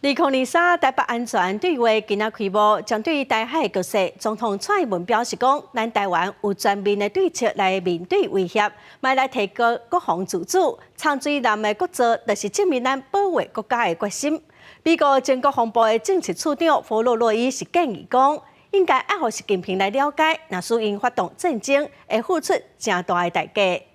2023台北安全对话今仔开幕，将对于台海局势，总统蔡英文表示讲，咱台湾有全面的对策来面对威胁，卖来提高国防自主。长水南的国策，就是证明咱保卫国家的决心。美国前国防部的政治处长弗洛洛伊是建议讲，应该爱互习近平来了解，若使因发动战争，会付出正大的代价。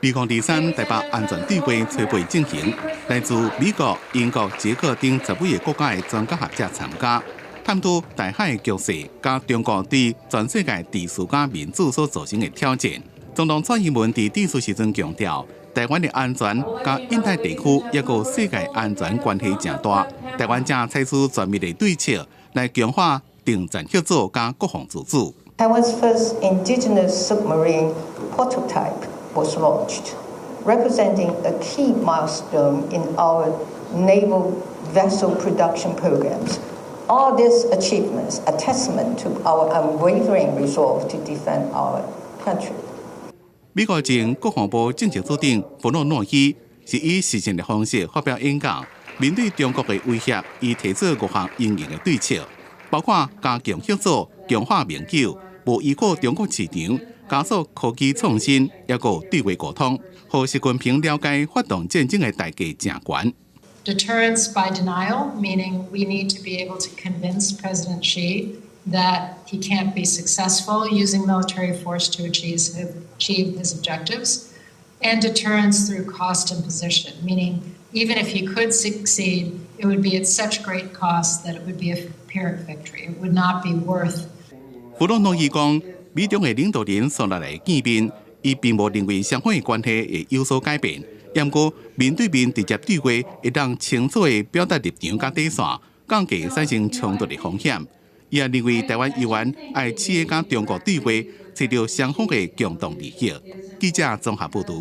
2023台北安全对话初步进行，来自美国、英国、捷克等10几个国家的专家学者参加，探讨台海局势加中国对全世界秩序加民主所造成的挑战。总统蔡英文在致辞时阵强调，台湾的安全加印太地区也个世界安全关系正大，台湾正采取全面的对策来强化定战协作加国防自主。Taiwan's first indigenous submarine prototype was launched, representing a key milestone in our naval vessel production programs. All these achievements are testament to our unwavering resolve to defend our country. 美国前国防部政治组长弗洛诺伊是以视讯的方式发表演讲，面对中国的威胁，伊提出各项应用的对策，包括加强合作、强化研究、无依靠中国市场。 加速科技创新，也个对外沟通，让习近平了解发动战争的代价正悬。Deterrence by denial, meaning we need to be able to convince President Xi that he can't be successful using military force to achieve his objectives. And deterrence through cost imposition, meaning even if he could succeed, it would be at such great cost that it would be a Pyrrhic victory. It would not be worth. 弗洛诺伊讲。 美中的领导人所来的见面，伊并无认为双方的关系会有所改变。不过，面对面直接对话，会当清楚地表达立场甲底线，降低产生冲突的风险。伊也认为台湾议员爱企业甲中国对话，找到双方的共同利益。记者综合报道。